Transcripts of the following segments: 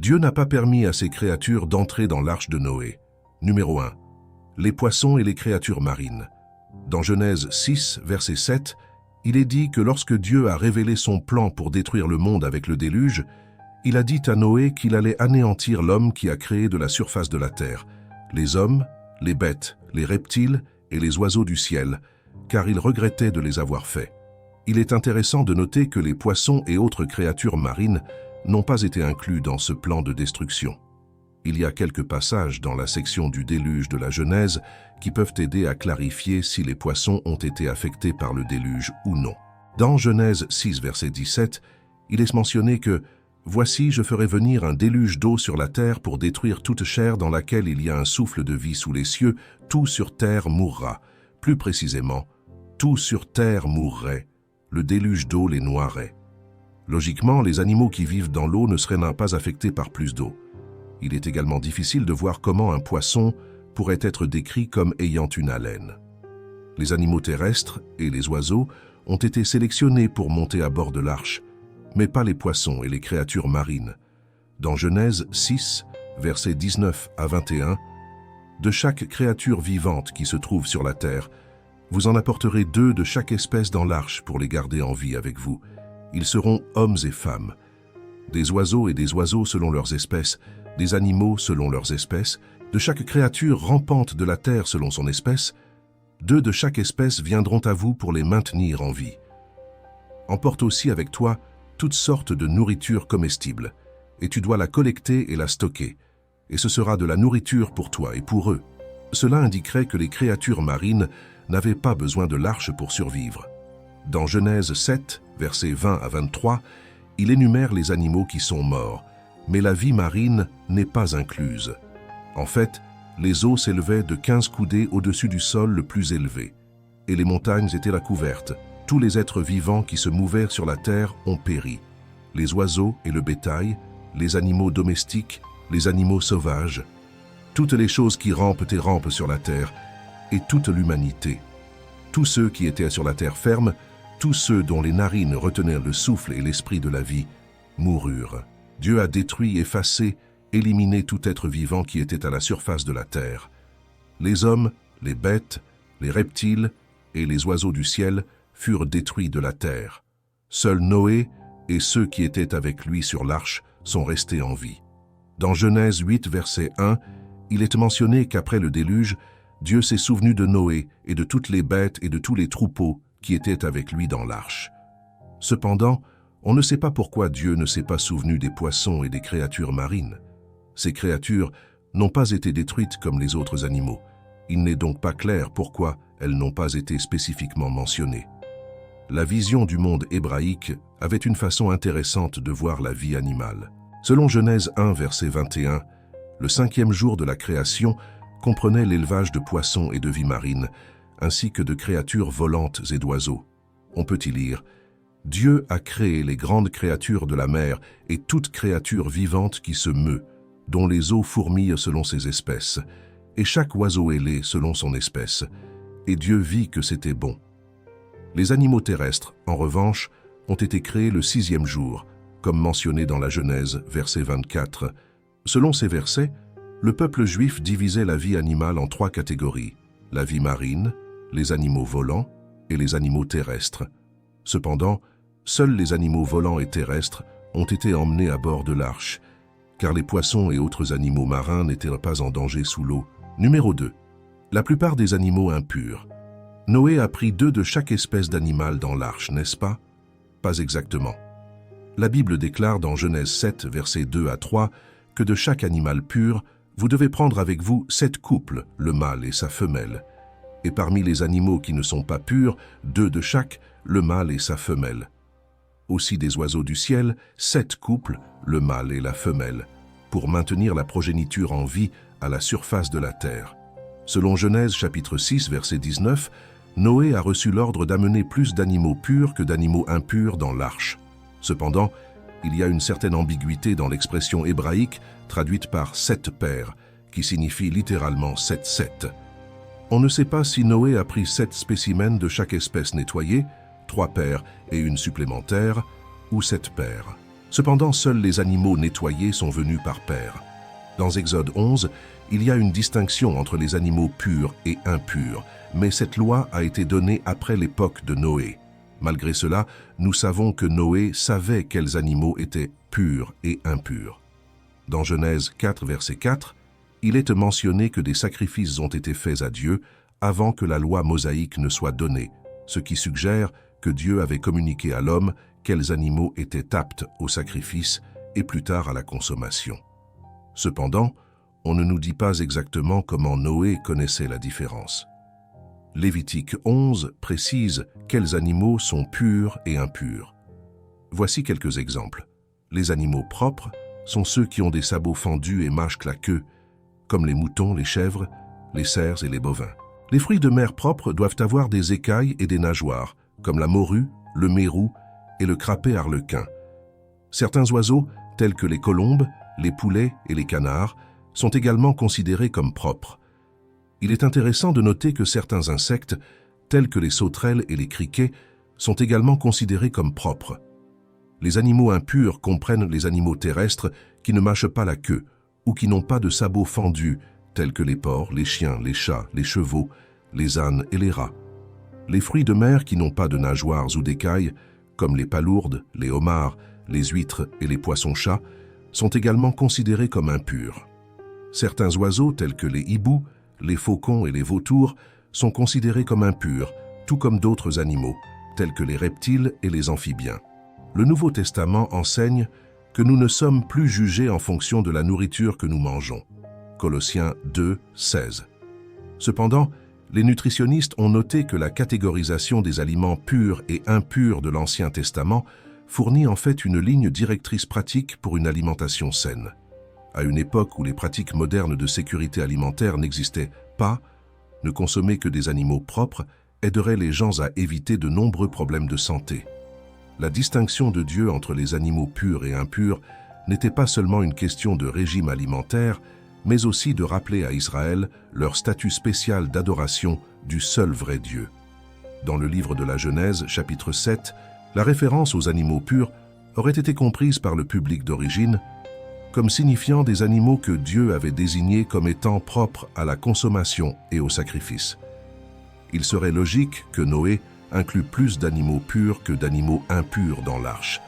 Dieu n'a pas permis à ces créatures d'entrer dans l'arche de Noé. Numéro 1. Les poissons et les créatures marines. Dans Genèse 6, verset 7, il est dit que lorsque Dieu a révélé son plan pour détruire le monde avec le déluge, il a dit à Noé qu'il allait anéantir l'homme qui a créé de la surface de la terre, les hommes, les bêtes, les reptiles et les oiseaux du ciel, car il regrettait de les avoir faits. Il est intéressant de noter que les poissons et autres créatures marines n'ont pas été inclus dans ce plan de destruction. Il y a quelques passages dans la section du déluge de la Genèse qui peuvent aider à clarifier si les poissons ont été affectés par le déluge ou non. Dans Genèse 6, verset 17, il est mentionné que « Voici, je ferai venir un déluge d'eau sur la terre pour détruire toute chair dans laquelle il y a un souffle de vie sous les cieux, tout sur terre mourra. » Plus précisément, tout sur terre mourrait. Le déluge d'eau les noierait. Logiquement, les animaux qui vivent dans l'eau ne seraient pas affectés par plus d'eau. Il est également difficile de voir comment un poisson pourrait être décrit comme ayant une haleine. Les animaux terrestres et les oiseaux ont été sélectionnés pour monter à bord de l'arche, mais pas les poissons et les créatures marines. Dans Genèse 6, versets 19 à 21, « De chaque créature vivante qui se trouve sur la terre, vous en apporterez 2 de chaque espèce dans l'arche pour les garder en vie avec vous. Ils seront hommes et femmes. Des oiseaux et des oiseaux selon leurs espèces, des animaux selon leurs espèces, de chaque créature rampante de la terre selon son espèce, 2 de chaque espèce viendront à vous pour les maintenir en vie. Emporte aussi avec toi toutes sortes de nourriture comestible, et tu dois la collecter et la stocker, et ce sera de la nourriture pour toi et pour eux. Cela indiquerait que les créatures marines n'avaient pas besoin de l'arche pour survivre. Dans Genèse 7, versets 20 à 23, il énumère les animaux qui sont morts, mais la vie marine n'est pas incluse. En fait, les eaux s'élevaient de 15 coudées au-dessus du sol le plus élevé, et les montagnes étaient recouvertes. Tous les êtres vivants qui se mouvaient sur la terre ont péri. Les oiseaux et le bétail, les animaux domestiques, les animaux sauvages, toutes les choses qui rampent et rampent sur la terre, et toute l'humanité. Tous ceux qui étaient sur la terre ferme, tous ceux dont les narines retenaient le souffle et l'esprit de la vie, moururent. Dieu a détruit, effacé, éliminé tout être vivant qui était à la surface de la terre. Les hommes, les bêtes, les reptiles et les oiseaux du ciel furent détruits de la terre. Seul Noé et ceux qui étaient avec lui sur l'arche sont restés en vie. Dans Genèse 8, verset 1, il est mentionné qu'après le déluge, Dieu s'est souvenu de Noé et de toutes les bêtes et de tous les troupeaux qui étaient avec lui dans l'arche. Cependant, on ne sait pas pourquoi Dieu ne s'est pas souvenu des poissons et des créatures marines. Ces créatures n'ont pas été détruites comme les autres animaux. Il n'est donc pas clair pourquoi elles n'ont pas été spécifiquement mentionnées. La vision du monde hébraïque avait une façon intéressante de voir la vie animale. Selon Genèse 1, verset 21, le 5e jour de la création comprenait l'élevage de poissons et de vie marine, ainsi que de créatures volantes et d'oiseaux. On peut y lire « Dieu a créé les grandes créatures de la mer et toute créature vivante qui se meut, dont les eaux fourmillent selon ses espèces, et chaque oiseau ailé selon son espèce. Et Dieu vit que c'était bon. » Les animaux terrestres, en revanche, ont été créés le 6e jour, comme mentionné dans la Genèse, verset 24. Selon ces versets, le peuple juif divisait la vie animale en 3 catégories, la vie marine, les animaux volants et les animaux terrestres. Cependant, seuls les animaux volants et terrestres ont été emmenés à bord de l'arche, car les poissons et autres animaux marins n'étaient pas en danger sous l'eau. Numéro 2. La plupart des animaux impurs. Noé a pris 2 de chaque espèce d'animal dans l'arche, n'est-ce pas? Pas exactement. La Bible déclare dans Genèse 7, versets 2 à 3, que de chaque animal pur, vous devez prendre avec vous 7 couples, le mâle et sa femelle. Et parmi les animaux qui ne sont pas purs, 2 de chaque, le mâle et sa femelle. Aussi des oiseaux du ciel, 7 couples, le mâle et la femelle, pour maintenir la progéniture en vie à la surface de la terre. Selon Genèse chapitre 6, verset 19, Noé a reçu l'ordre d'amener plus d'animaux purs que d'animaux impurs dans l'arche. Cependant, il y a une certaine ambiguïté dans l'expression hébraïque traduite par 7 paires, qui signifie littéralement 7. On ne sait pas si Noé a pris 7 spécimens de chaque espèce nettoyée, 3 paires et une supplémentaire, ou 7 paires. Cependant, seuls les animaux nettoyés sont venus par paire. Dans Exode 11, il y a une distinction entre les animaux purs et impurs, mais cette loi a été donnée après l'époque de Noé. Malgré cela, nous savons que Noé savait quels animaux étaient purs et impurs. Dans Genèse 4, verset 4, il est mentionné que des sacrifices ont été faits à Dieu avant que la loi mosaïque ne soit donnée, ce qui suggère que Dieu avait communiqué à l'homme quels animaux étaient aptes au sacrifice et plus tard à la consommation. Cependant, on ne nous dit pas exactement comment Noé connaissait la différence. Lévitique 11 précise quels animaux sont purs et impurs. Voici quelques exemples. Les animaux propres sont ceux qui ont des sabots fendus et mâchent la queue, comme les moutons, les chèvres, les cerfs et les bovins. Les fruits de mer propres doivent avoir des écailles et des nageoires, comme la morue, le mérou et le crapet arlequin. Certains oiseaux, tels que les colombes, les poulets et les canards, sont également considérés comme propres. Il est intéressant de noter que certains insectes, tels que les sauterelles et les criquets, sont également considérés comme propres. Les animaux impurs comprennent les animaux terrestres qui ne mâchent pas la queue ou qui n'ont pas de sabots fendus, tels que les porcs, les chiens, les chats, les chevaux, les ânes et les rats. Les fruits de mer qui n'ont pas de nageoires ou d'écailles, comme les palourdes, les homards, les huîtres et les poissons-chats, sont également considérés comme impurs. Certains oiseaux, tels que les hiboux, les faucons et les vautours, sont considérés comme impurs, tout comme d'autres animaux, tels que les reptiles et les amphibiens. Le Nouveau Testament enseigne que nous ne sommes plus jugés en fonction de la nourriture que nous mangeons. Colossiens 2, 16. Cependant, les nutritionnistes ont noté que la catégorisation des aliments purs et impurs de l'Ancien Testament fournit en fait une ligne directrice pratique pour une alimentation saine. À une époque où les pratiques modernes de sécurité alimentaire n'existaient pas, ne consommer que des animaux propres aiderait les gens à éviter de nombreux problèmes de santé. La distinction de Dieu entre les animaux purs et impurs n'était pas seulement une question de régime alimentaire, mais aussi de rappeler à Israël leur statut spécial d'adoration du seul vrai Dieu. Dans le livre de la Genèse, chapitre 7, la référence aux animaux purs aurait été comprise par le public d'origine comme signifiant des animaux que Dieu avait désignés comme étant propres à la consommation et au sacrifice. Il serait logique que Noé inclut plus d'animaux purs que d'animaux impurs dans l'arche,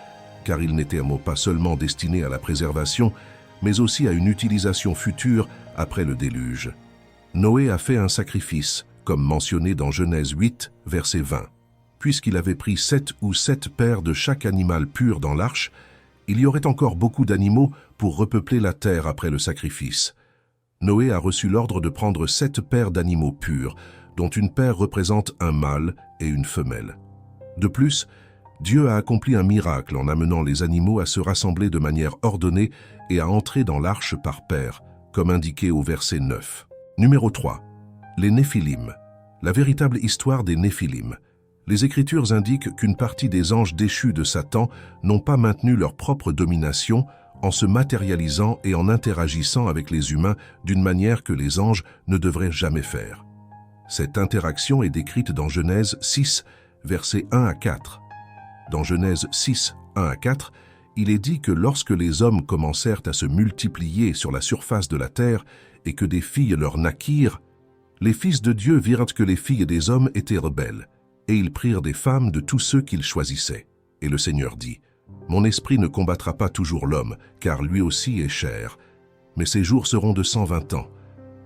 car ils n'étaient pas seulement destinés à la préservation, mais aussi à une utilisation future après le déluge. Noé a fait un sacrifice, comme mentionné dans Genèse 8, verset 20. Puisqu'il avait pris 7 paires de chaque animal pur dans l'arche, il y aurait encore beaucoup d'animaux pour repeupler la terre après le sacrifice. Noé a reçu l'ordre de prendre 7 paires d'animaux purs, dont une paire représente un mâle et une femelle. De plus, Dieu a accompli un miracle en amenant les animaux à se rassembler de manière ordonnée et à entrer dans l'arche par paire, comme indiqué au verset 9. Numéro 3. Les Néphilim. La véritable histoire des Néphilim. Les Écritures indiquent qu'une partie des anges déchus de Satan n'ont pas maintenu leur propre domination en se matérialisant et en interagissant avec les humains d'une manière que les anges ne devraient jamais faire. Cette interaction est décrite dans Genèse 6, versets 1 à 4. Dans Genèse 6, 1 à 4, il est dit que lorsque les hommes commencèrent à se multiplier sur la surface de la terre et que des filles leur naquirent, les fils de Dieu virent que les filles des hommes étaient rebelles, et ils prirent des femmes de tous ceux qu'ils choisissaient. Et le Seigneur dit, « Mon esprit ne combattra pas toujours l'homme, car lui aussi est chair, mais ses jours seront de 120 ans.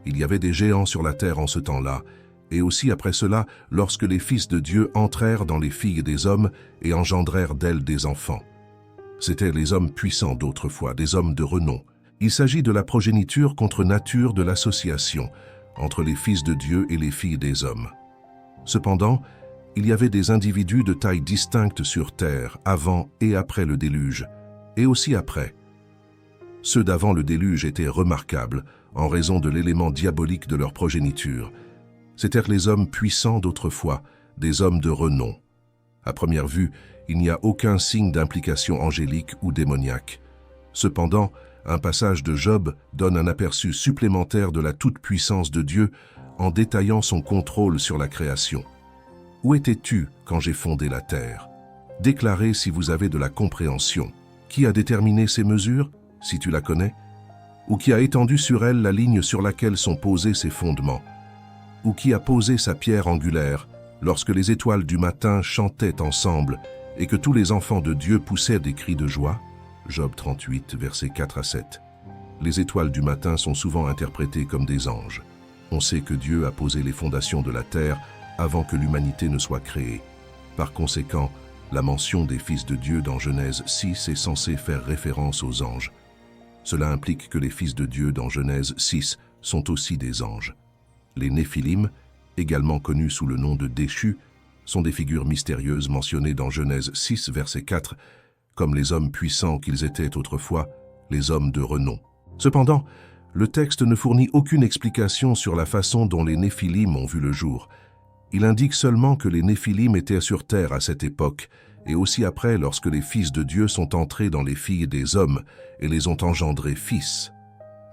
Il y avait des géants sur la terre en ce temps-là, et aussi après cela, lorsque les fils de Dieu entrèrent dans les filles des hommes et engendrèrent d'elles des enfants. C'étaient les hommes puissants d'autrefois, des hommes de renom. Il s'agit de la progéniture contre nature de l'association entre les fils de Dieu et les filles des hommes. Cependant, il y avait des individus de taille distincte sur terre avant et après le déluge, et aussi après. Ceux d'avant le déluge étaient remarquables en raison de l'élément diabolique de leur progéniture. C'étaient les hommes puissants d'autrefois, des hommes de renom. À première vue, il n'y a aucun signe d'implication angélique ou démoniaque. Cependant, un passage de Job donne un aperçu supplémentaire de la toute-puissance de Dieu en détaillant son contrôle sur la création. « Où étais-tu quand j'ai fondé la terre? Déclarez si vous avez de la compréhension. Qui a déterminé ces mesures, si tu la connais? Ou qui a étendu sur elle la ligne sur laquelle sont posés ses fondements? Ou qui a posé sa pierre angulaire lorsque les étoiles du matin chantaient ensemble et que tous les enfants de Dieu poussaient des cris de joie? Job 38, versets 4 à 7. Les étoiles du matin sont souvent interprétées comme des anges. On sait que Dieu a posé les fondations de la terre avant que l'humanité ne soit créée. Par conséquent, la mention des fils de Dieu dans Genèse 6 est censée faire référence aux anges. Cela implique que les fils de Dieu dans Genèse 6 sont aussi des anges. Les Néphilim, également connus sous le nom de déchus, sont des figures mystérieuses mentionnées dans Genèse 6, verset 4, comme les hommes puissants qu'ils étaient autrefois, les hommes de renom. Cependant, le texte ne fournit aucune explication sur la façon dont les Néphilim ont vu le jour. Il indique seulement que les Néphilim étaient sur terre à cette époque, et aussi après lorsque les fils de Dieu sont entrés dans les filles des hommes et les ont engendrés fils.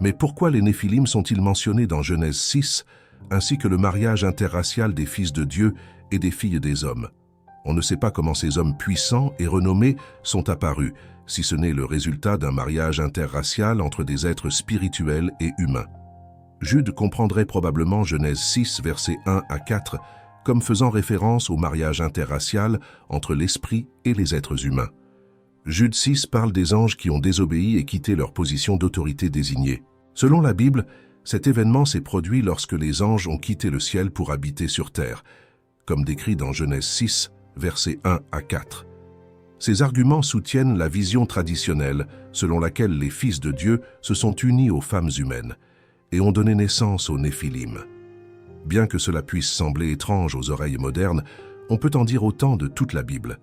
Mais pourquoi les Néphilim sont-ils mentionnés dans Genèse 6, ainsi que le mariage interracial des fils de Dieu et des filles des hommes? On ne sait pas comment ces hommes puissants et renommés sont apparus, si ce n'est le résultat d'un mariage interracial entre des êtres spirituels et humains. Jude comprendrait probablement Genèse 6, versets 1 à 4, comme faisant référence au mariage interracial entre l'esprit et les êtres humains. Jude 6 parle des anges qui ont désobéi et quitté leur position d'autorité désignée. Selon la Bible, cet événement s'est produit lorsque les anges ont quitté le ciel pour habiter sur terre, comme décrit dans Genèse 6, versets 1 à 4. Ces arguments soutiennent la vision traditionnelle selon laquelle les fils de Dieu se sont unis aux femmes humaines et ont donné naissance aux Néphilim. Bien que cela puisse sembler étrange aux oreilles modernes, on peut en dire autant de toute la Bible.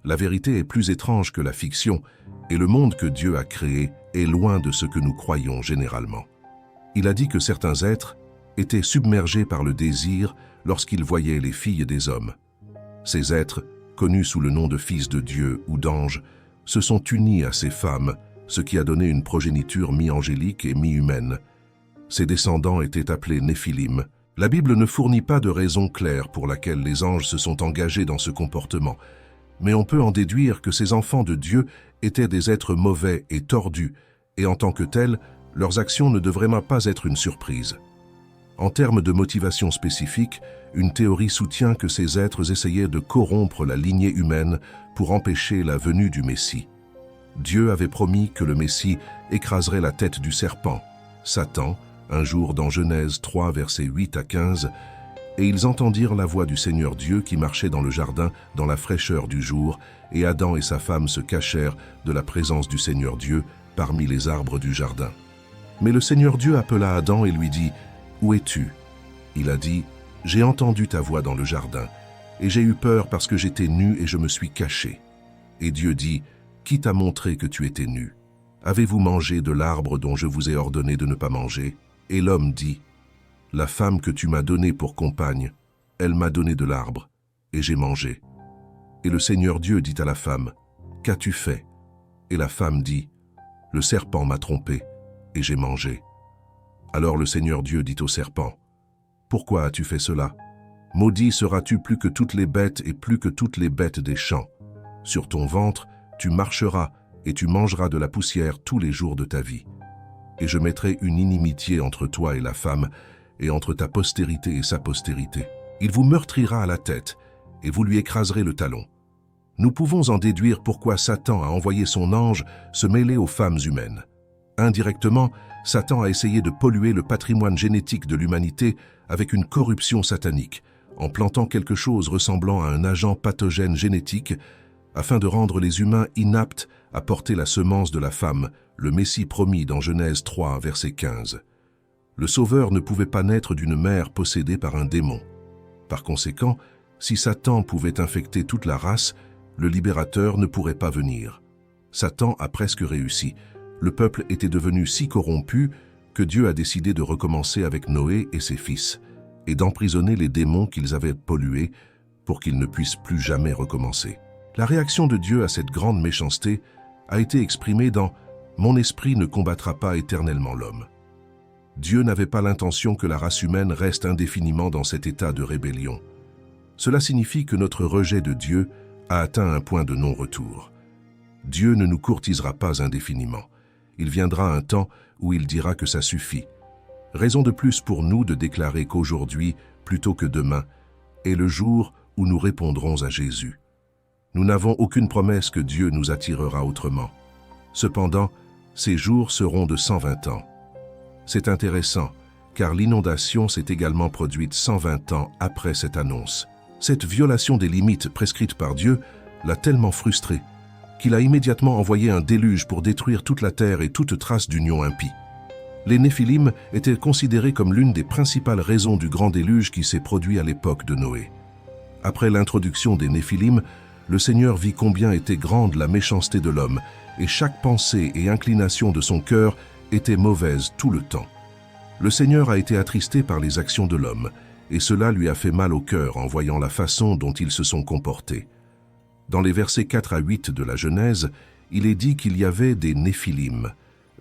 La vérité est plus étrange que la fiction, et le monde que Dieu a créé est loin de ce que nous croyons généralement. Il a dit que certains êtres étaient submergés par le désir lorsqu'ils voyaient les filles des hommes. Ces êtres, connus sous le nom de fils de Dieu ou d'anges, se sont unis à ces femmes, ce qui a donné une progéniture mi-angélique et mi-humaine. Ces descendants étaient appelés Néphilim. La Bible ne fournit pas de raison claire pour laquelle les anges se sont engagés dans ce comportement, mais on peut en déduire que ces enfants de Dieu étaient des êtres mauvais et tordus, et en tant que tels, leurs actions ne devraient pas être une surprise. En termes de motivation spécifique, une théorie soutient que ces êtres essayaient de corrompre la lignée humaine pour empêcher la venue du Messie. Dieu avait promis que le Messie écraserait la tête du serpent, Satan, un jour dans Genèse 3, versets 8 à 15, et ils entendirent la voix du Seigneur Dieu qui marchait dans le jardin dans la fraîcheur du jour, et Adam et sa femme se cachèrent de la présence du Seigneur Dieu parmi les arbres du jardin. Mais le Seigneur Dieu appela Adam et lui dit « Où es-tu » Il a dit « J'ai entendu ta voix dans le jardin, et j'ai eu peur parce que j'étais nu et je me suis caché. » Et Dieu dit « Qui t'a montré que tu étais nu? Avez-vous mangé de l'arbre dont je vous ai ordonné de ne pas manger ?» Et l'homme dit, « La femme que tu m'as donnée pour compagne, elle m'a donné de l'arbre, et j'ai mangé. » Et le Seigneur Dieu dit à la femme, « Qu'as-tu fait ?» Et la femme dit, « Le serpent m'a trompé, et j'ai mangé. » Alors le Seigneur Dieu dit au serpent, « Pourquoi as-tu fait cela? Maudit seras-tu plus que toutes les bêtes et plus que toutes les bêtes des champs. Sur ton ventre, tu marcheras, et tu mangeras de la poussière tous les jours de ta vie. Et je mettrai une inimitié entre toi et la femme, et entre ta postérité et sa postérité. Il vous meurtrira à la tête, et vous lui écraserez le talon. » Nous pouvons en déduire pourquoi Satan a envoyé son ange se mêler aux femmes humaines. Indirectement, Satan a essayé de polluer le patrimoine génétique de l'humanité avec une corruption satanique, en plantant quelque chose ressemblant à un agent pathogène génétique afin de rendre les humains inaptes à porter la semence de la femme, le Messie promis dans Genèse 3, verset 15. Le Sauveur ne pouvait pas naître d'une mère possédée par un démon. Par conséquent, si Satan pouvait infecter toute la race, le libérateur ne pourrait pas venir. Satan a presque réussi. Le peuple était devenu si corrompu que Dieu a décidé de recommencer avec Noé et ses fils, et d'emprisonner les démons qu'ils avaient pollués pour qu'ils ne puissent plus jamais recommencer. La réaction de Dieu à cette grande méchanceté a été exprimée dans « Mon esprit ne combattra pas éternellement l'homme ». Dieu n'avait pas l'intention que la race humaine reste indéfiniment dans cet état de rébellion. Cela signifie que notre rejet de Dieu a atteint un point de non-retour. Dieu ne nous courtisera pas indéfiniment. Il viendra un temps où il dira que ça suffit. Raison de plus pour nous de déclarer qu'aujourd'hui, plutôt que demain, est le jour où nous répondrons à Jésus. Nous n'avons aucune promesse que Dieu nous attirera autrement. Cependant, ces jours seront de 120 ans. C'est intéressant, car l'inondation s'est également produite 120 ans après cette annonce. Cette violation des limites prescrites par Dieu l'a tellement frustré qu'il a immédiatement envoyé un déluge pour détruire toute la terre et toute trace d'union impie. Les Néphilim étaient considérés comme l'une des principales raisons du grand déluge qui s'est produit à l'époque de Noé. Après l'introduction des Néphilim, le Seigneur vit combien était grande la méchanceté de l'homme, et chaque pensée et inclination de son cœur était mauvaise tout le temps. Le Seigneur a été attristé par les actions de l'homme, et cela lui a fait mal au cœur en voyant la façon dont ils se sont comportés. Dans les versets 4 à 8 de la Genèse, il est dit qu'il y avait des Néphilim,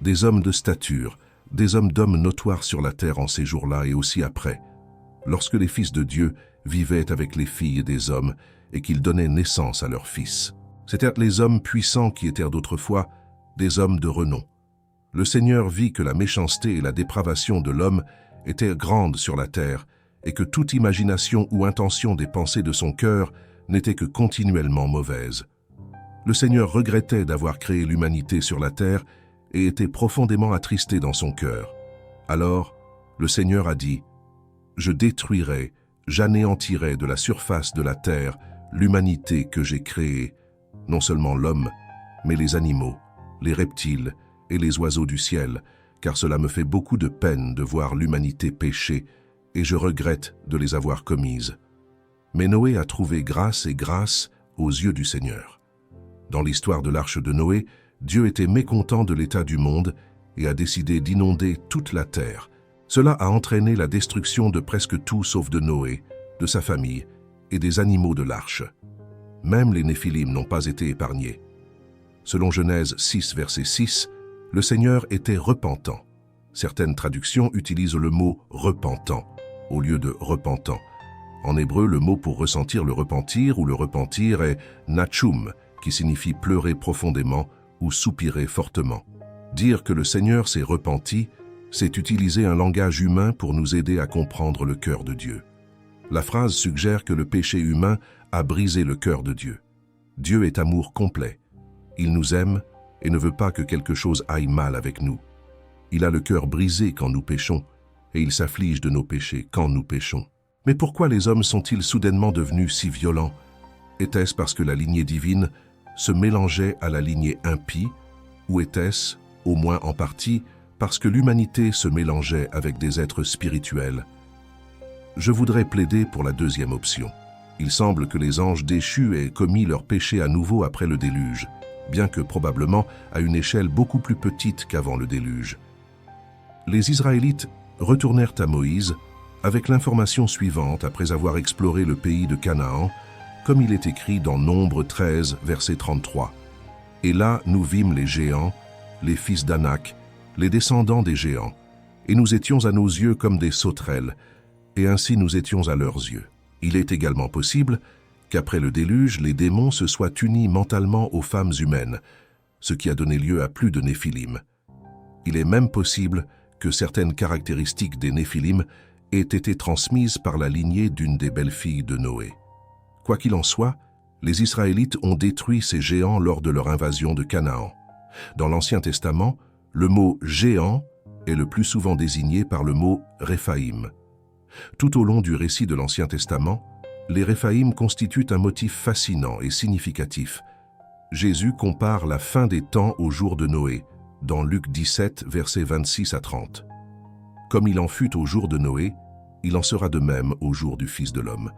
des hommes de stature, des hommes d'hommes notoires sur la terre en ces jours-là et aussi après, lorsque les fils de Dieu vivaient avec les filles des hommes et qu'ils donnaient naissance à leurs fils. C'étaient les hommes puissants qui étaient d'autrefois des hommes de renom. Le Seigneur vit que la méchanceté et la dépravation de l'homme étaient grandes sur la terre et que toute imagination ou intention des pensées de son cœur n'était que continuellement mauvaise. Le Seigneur regrettait d'avoir créé l'humanité sur la terre et était profondément attristé dans son cœur. Alors, le Seigneur a dit « Je détruirai, j'anéantirai de la surface de la terre l'humanité que j'ai créée, non seulement l'homme, mais les animaux, les reptiles et les oiseaux du ciel, car cela me fait beaucoup de peine de voir l'humanité pécher, et je regrette de les avoir commises. » Mais Noé a trouvé grâce et grâce aux yeux du Seigneur. Dans l'histoire de l'arche de Noé, Dieu était mécontent de l'état du monde et a décidé d'inonder toute la terre. Cela a entraîné la destruction de presque tout sauf de Noé, de sa famille et des animaux de l'arche. Même les Néphilim n'ont pas été épargnés. Selon Genèse 6, verset 6, le Seigneur était repentant. Certaines traductions utilisent le mot « repentant » au lieu de « repentant ». En hébreu, le mot pour ressentir le repentir ou le repentir est « nachum », qui signifie pleurer profondément ou soupirer fortement. Dire que le Seigneur s'est repenti, c'est utiliser un langage humain pour nous aider à comprendre le cœur de Dieu. La phrase suggère que le péché humain a brisé le cœur de Dieu. Dieu est amour complet. Il nous aime et ne veut pas que quelque chose aille mal avec nous. Il a le cœur brisé quand nous péchons et il s'afflige de nos péchés quand nous péchons. Mais pourquoi les hommes sont-ils soudainement devenus si violents? Était-ce parce que la lignée divine se mélangeait à la lignée impie, ou était-ce, au moins en partie, parce que l'humanité se mélangeait avec des êtres spirituels? Je voudrais plaider pour la deuxième option. Il semble que les anges déchus aient commis leur péché à nouveau après le déluge, bien que probablement à une échelle beaucoup plus petite qu'avant le déluge. Les Israélites retournèrent à Moïse avec l'information suivante après avoir exploré le pays de Canaan, comme il est écrit dans Nombre 13, verset 33. « Et là, nous vîmes les géants, les fils d'Anak, les descendants des géants, et nous étions à nos yeux comme des sauterelles, et ainsi nous étions à leurs yeux. » Il est également possible qu'après le déluge, les démons se soient unis mentalement aux femmes humaines, ce qui a donné lieu à plus de Néphilim. Il est même possible que certaines caractéristiques des Néphilim aient été transmises par la lignée d'une des belles-filles de Noé. Quoi qu'il en soit, les Israélites ont détruit ces géants lors de leur invasion de Canaan. Dans l'Ancien Testament, le mot « géant » est le plus souvent désigné par le mot « Réphaïm ». Tout au long du récit de l'Ancien Testament, les Réphaïm constituent un motif fascinant et significatif. Jésus compare la fin des temps au jour de Noé, dans Luc 17, versets 26 à 30. Comme il en fut au jour de Noé, il en sera de même au jour du Fils de l'homme.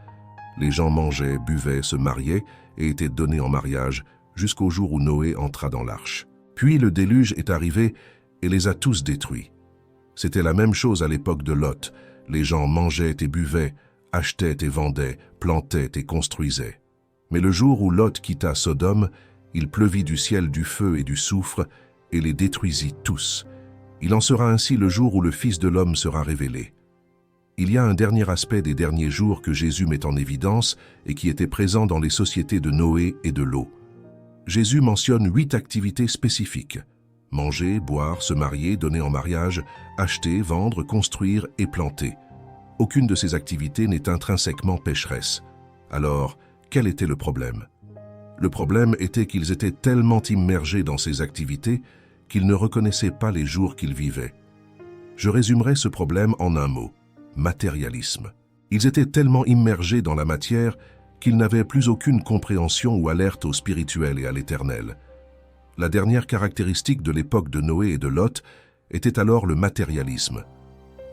Les gens mangeaient, buvaient, se mariaient et étaient donnés en mariage jusqu'au jour où Noé entra dans l'arche. Puis le déluge est arrivé et les a tous détruits. C'était la même chose à l'époque de Lot. Les gens mangeaient et buvaient, achetaient et vendaient, plantaient et construisaient. Mais le jour où Lot quitta Sodome, il pleuvit du ciel du feu et du soufre et les détruisit tous. Il en sera ainsi le jour où le Fils de l'homme sera révélé. Il y a un dernier aspect des derniers jours que Jésus met en évidence et qui était présent dans les sociétés de Noé et de Lot. Jésus mentionne 8 activités spécifiques. Manger, boire, se marier, donner en mariage, acheter, vendre, construire et planter. Aucune de ces activités n'est intrinsèquement pécheresse. Alors, quel était le problème? Le problème était qu'ils étaient tellement immergés dans ces activités qu'ils ne reconnaissaient pas les jours qu'ils vivaient. Je résumerai ce problème en un mot: matérialisme. Ils étaient tellement immergés dans la matière qu'ils n'avaient plus aucune compréhension ou alerte au spirituel et à l'éternel. La dernière caractéristique de l'époque de Noé et de Lot était alors le matérialisme.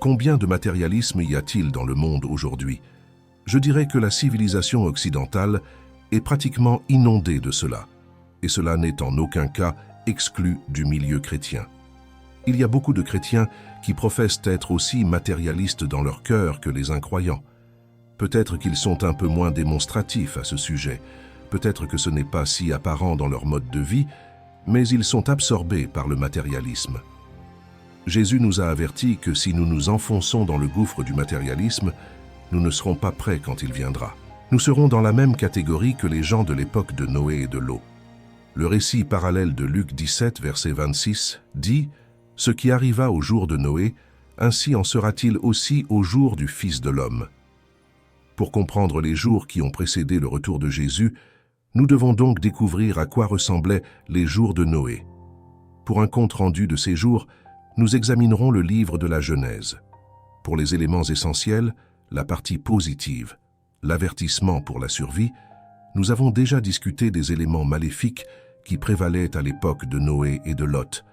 Combien de matérialisme y a-t-il dans le monde aujourd'hui? Je dirais que la civilisation occidentale est pratiquement inondée de cela, et cela n'est en aucun cas exclu du milieu chrétien. Il y a beaucoup de chrétiens qui professent être aussi matérialistes dans leur cœur que les incroyants. Peut-être qu'ils sont un peu moins démonstratifs à ce sujet, peut-être que ce n'est pas si apparent dans leur mode de vie, mais ils sont absorbés par le matérialisme. Jésus nous a avertis que si nous nous enfonçons dans le gouffre du matérialisme, nous ne serons pas prêts quand il viendra. Nous serons dans la même catégorie que les gens de l'époque de Noé et de Lot. Le récit parallèle de Luc 17, verset 26, dit « Ce qui arriva au jour de Noé, ainsi en sera-t-il aussi au jour du Fils de l'homme. » Pour comprendre les jours qui ont précédé le retour de Jésus, nous devons donc découvrir à quoi ressemblaient les jours de Noé. Pour un compte-rendu de ces jours, nous examinerons le livre de la Genèse. Pour les éléments essentiels, la partie positive, l'avertissement pour la survie, nous avons déjà discuté des éléments maléfiques qui prévalaient à l'époque de Noé et de Lot.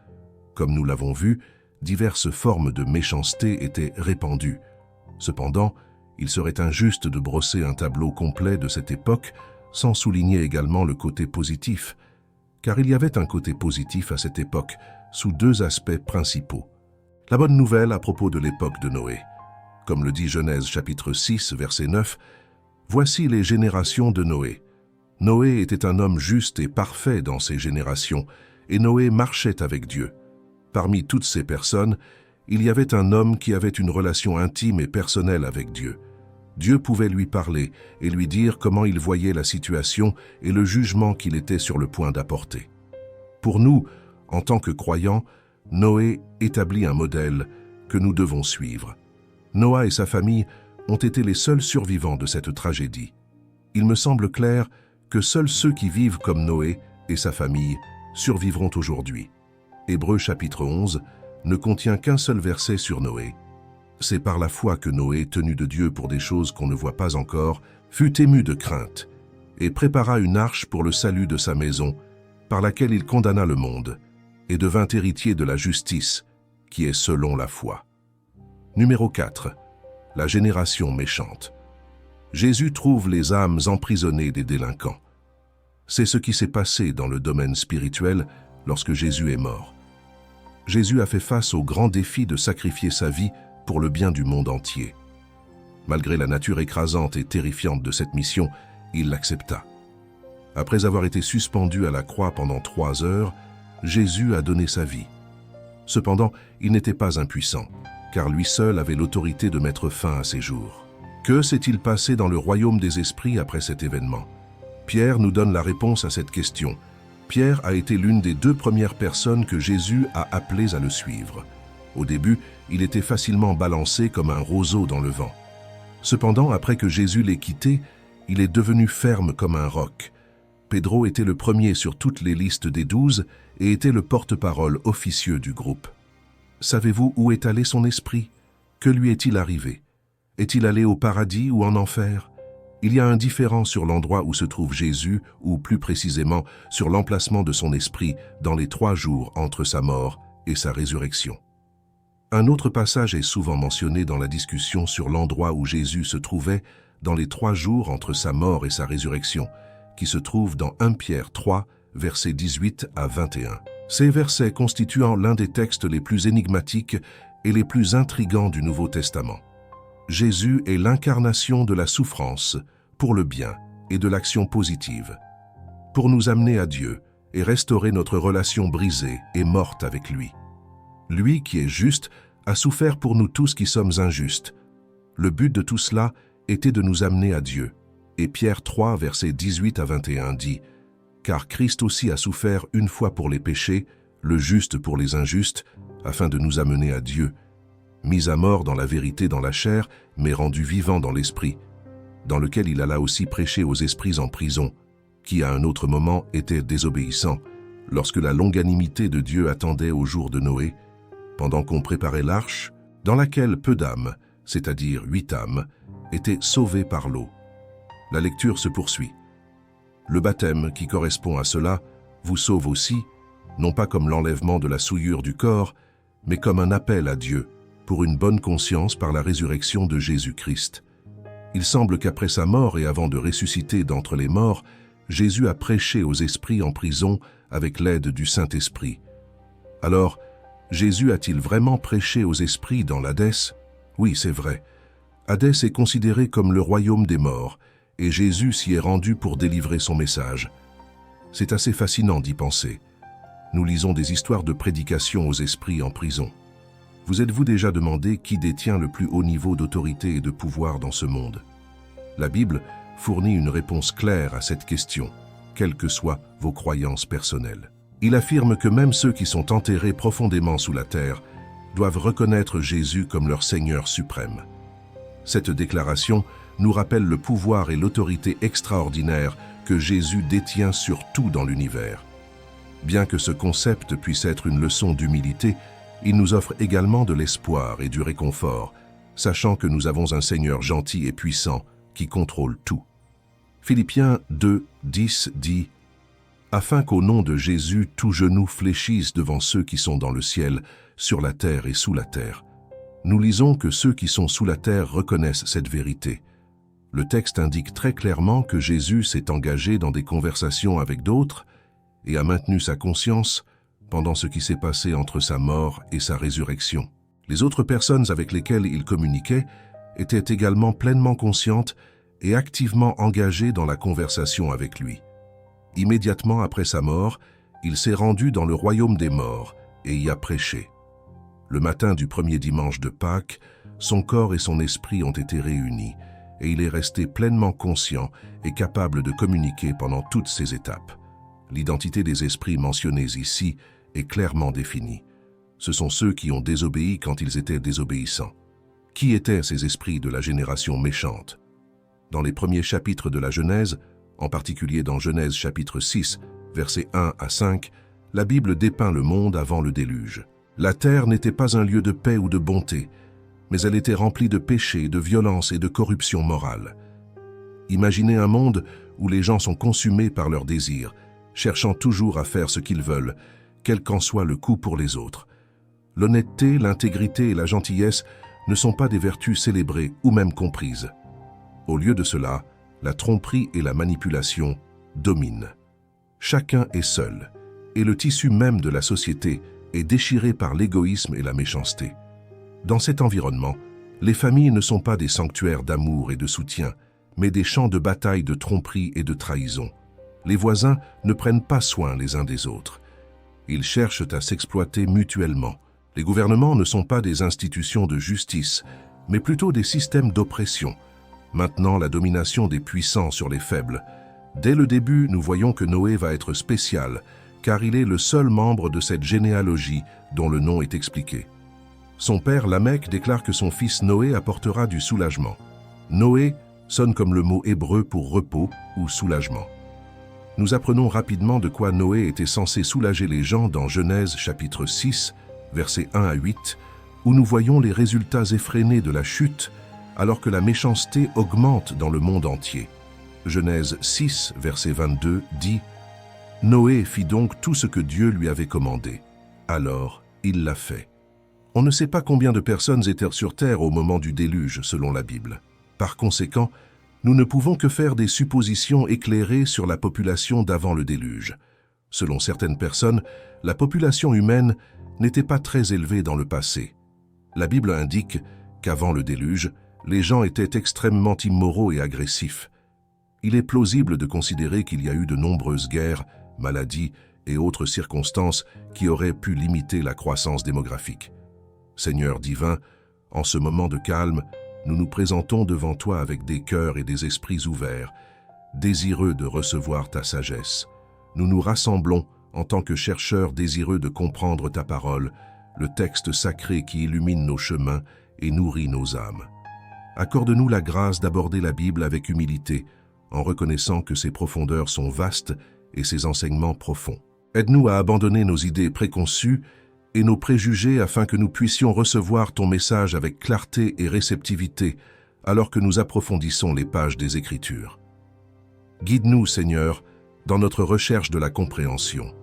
Comme nous l'avons vu, diverses formes de méchanceté étaient répandues. Cependant, il serait injuste de brosser un tableau complet de cette époque sans souligner également le côté positif, car il y avait un côté positif à cette époque, sous 2 aspects principaux. La bonne nouvelle à propos de l'époque de Noé. Comme le dit Genèse chapitre 6, verset 9, « Voici les générations de Noé. Noé était un homme juste et parfait dans ses générations, et Noé marchait avec Dieu. Parmi toutes ces personnes, il y avait un homme qui avait une relation intime et personnelle avec Dieu. Dieu pouvait lui parler et lui dire comment il voyait la situation et le jugement qu'il était sur le point d'apporter. Pour nous, en tant que croyants, Noé établit un modèle que nous devons suivre. Noah et sa famille ont été les seuls survivants de cette tragédie. Il me semble clair que seuls ceux qui vivent comme Noé et sa famille survivront aujourd'hui. Hébreux chapitre 11 ne contient qu'un seul verset sur Noé. C'est par la foi que Noé, tenu de Dieu pour des choses qu'on ne voit pas encore, fut ému de crainte et prépara une arche pour le salut de sa maison, par laquelle il condamna le monde, et devint héritier de la justice, qui est selon la foi. Numéro 4. La génération méchante. Jésus trouve les âmes emprisonnées des délinquants. C'est ce qui s'est passé dans le domaine spirituel lorsque Jésus est mort. Jésus a fait face au grand défi de sacrifier sa vie pour le bien du monde entier. Malgré la nature écrasante et terrifiante de cette mission, il l'accepta. Après avoir été suspendu à la croix pendant 3 heures, Jésus a donné sa vie. Cependant, il n'était pas impuissant, car lui seul avait l'autorité de mettre fin à ses jours. Que s'est-il passé dans le royaume des esprits après cet événement? Pierre nous donne la réponse à cette question. Pierre a été l'une des 2 premières personnes que Jésus a appelées à le suivre. Au début, il était facilement balancé comme un roseau dans le vent. Cependant, après que Jésus l'ait quitté, il est devenu ferme comme un roc. Pedro était le premier sur toutes les listes des 12 et était le porte-parole officieux du groupe. Savez-vous où est allé son esprit? Que lui est-il arrivé? Est-il allé au paradis ou en enfer? Il y a un différend sur l'endroit où se trouve Jésus, ou plus précisément sur l'emplacement de son esprit dans les 3 jours entre sa mort et sa résurrection. Un autre passage est souvent mentionné dans la discussion sur l'endroit où Jésus se trouvait dans les 3 jours entre sa mort et sa résurrection, qui se trouve dans 1 Pierre 3, versets 18 à 21. Ces versets constituant l'un des textes les plus énigmatiques et les plus intrigants du Nouveau Testament. Jésus est l'incarnation de la souffrance pour le bien et de l'action positive, pour nous amener à Dieu et restaurer notre relation brisée et morte avec lui. Lui qui est juste a souffert pour nous tous qui sommes injustes. Le but de tout cela était de nous amener à Dieu. Et Pierre 3, versets 18 à 21 dit « car Christ aussi a souffert une fois pour les péchés, le juste pour les injustes, afin de nous amener à Dieu, mis à mort dans la vérité dans la chair, mais rendu vivant dans l'esprit, dans lequel il alla aussi prêcher aux esprits en prison, qui à un autre moment étaient désobéissants, lorsque la longanimité de Dieu attendait au jour de Noé, pendant qu'on préparait l'arche, dans laquelle peu d'âmes, c'est-à-dire 8 âmes, étaient sauvées par l'eau. La lecture se poursuit. Le baptême, qui correspond à cela, vous sauve aussi, non pas comme l'enlèvement de la souillure du corps, mais comme un appel à Dieu, pour une bonne conscience par la résurrection de Jésus-Christ. Il semble qu'après sa mort et avant de ressusciter d'entre les morts, Jésus a prêché aux esprits en prison avec l'aide du Saint-Esprit. Alors, Jésus a-t-il vraiment prêché aux esprits dans l'Hadès? Oui, c'est vrai. Hadès est considéré comme le royaume des morts, et Jésus s'y est rendu pour délivrer son message. C'est assez fascinant d'y penser. Nous lisons des histoires de prédication aux esprits en prison. Vous êtes-vous déjà demandé qui détient le plus haut niveau d'autorité et de pouvoir dans ce monde? La Bible fournit une réponse claire à cette question, quelles que soient vos croyances personnelles. Il affirme que même ceux qui sont enterrés profondément sous la terre doivent reconnaître Jésus comme leur Seigneur suprême. Cette déclaration nous rappelle le pouvoir et l'autorité extraordinaire que Jésus détient sur tout dans l'univers. Bien que ce concept puisse être une leçon d'humilité, il nous offre également de l'espoir et du réconfort, sachant que nous avons un Seigneur gentil et puissant qui contrôle tout. Philippiens 2, 10 dit « Afin qu'au nom de Jésus, tout genou fléchisse devant ceux qui sont dans le ciel, sur la terre et sous la terre. » Nous lisons que ceux qui sont sous la terre reconnaissent cette vérité. Le texte indique très clairement que Jésus s'est engagé dans des conversations avec d'autres et a maintenu sa conscience pendant ce qui s'est passé entre sa mort et sa résurrection. Les autres personnes avec lesquelles il communiquait étaient également pleinement conscientes et activement engagées dans la conversation avec lui. Immédiatement après sa mort, il s'est rendu dans le royaume des morts et y a prêché. Le matin du premier dimanche de Pâques, son corps et son esprit ont été réunis et il est resté pleinement conscient et capable de communiquer pendant toutes ces étapes. L'identité des esprits mentionnés ici est clairement définie. Ce sont ceux qui ont désobéi quand ils étaient désobéissants. Qui étaient ces esprits de la génération méchante? Dans les premiers chapitres de la Genèse, en particulier dans Genèse chapitre 6, versets 1 à 5, la Bible dépeint le monde avant le déluge. La terre n'était pas un lieu de paix ou de bonté, mais elle était remplie de péché, de violence et de corruption morale. Imaginez un monde où les gens sont consumés par leurs désirs, cherchant toujours à faire ce qu'ils veulent, quel qu'en soit le coût pour les autres. L'honnêteté, l'intégrité et la gentillesse ne sont pas des vertus célébrées ou même comprises. Au lieu de cela, la tromperie et la manipulation dominent. Chacun est seul, et le tissu même de la société est déchiré par l'égoïsme et la méchanceté. Dans cet environnement, les familles ne sont pas des sanctuaires d'amour et de soutien, mais des champs de bataille de tromperie et de trahison. Les voisins ne prennent pas soin les uns des autres. Ils cherchent à s'exploiter mutuellement. Les gouvernements ne sont pas des institutions de justice, mais plutôt des systèmes d'oppression, maintenant la domination des puissants sur les faibles. Dès le début, nous voyons que Noé va être spécial, car il est le seul membre de cette généalogie dont le nom est expliqué. Son père Lamech déclare que son fils Noé apportera du soulagement. Noé sonne comme le mot hébreu pour repos ou soulagement. Nous apprenons rapidement de quoi Noé était censé soulager les gens dans Genèse chapitre 6, versets 1 à 8, où nous voyons les résultats effrénés de la chute alors que la méchanceté augmente dans le monde entier. Genèse 6, verset 22 dit « Noé fit donc tout ce que Dieu lui avait commandé. Alors, il l'a fait. » On ne sait pas combien de personnes étaient sur terre au moment du déluge, selon la Bible. Par conséquent, nous ne pouvons que faire des suppositions éclairées sur la population d'avant le déluge. Selon certaines personnes, la population humaine n'était pas très élevée dans le passé. La Bible indique qu'avant le déluge, les gens étaient extrêmement immoraux et agressifs. Il est plausible de considérer qu'il y a eu de nombreuses guerres, maladies et autres circonstances qui auraient pu limiter la croissance démographique. Seigneur divin, en ce moment de calme, nous nous présentons devant toi avec des cœurs et des esprits ouverts, désireux de recevoir ta sagesse. nous nous rassemblons en tant que chercheurs désireux de comprendre ta parole, le texte sacré qui illumine nos chemins et nourrit nos âmes. Accorde-nous la grâce d'aborder la Bible avec humilité, en reconnaissant que ses profondeurs sont vastes et ses enseignements profonds. Aide-nous à abandonner nos idées préconçues et nos préjugés afin que nous puissions recevoir ton message avec clarté et réceptivité alors que nous approfondissons les pages des Écritures. Guide-nous, Seigneur, dans notre recherche de la compréhension.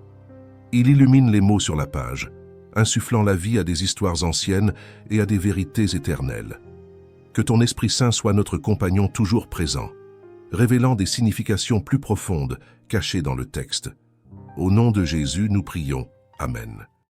Il illumine les mots sur la page, insufflant la vie à des histoires anciennes et à des vérités éternelles. Que ton Esprit Saint soit notre compagnon toujours présent, révélant des significations plus profondes cachées dans le texte. Au nom de Jésus, nous prions. Amen.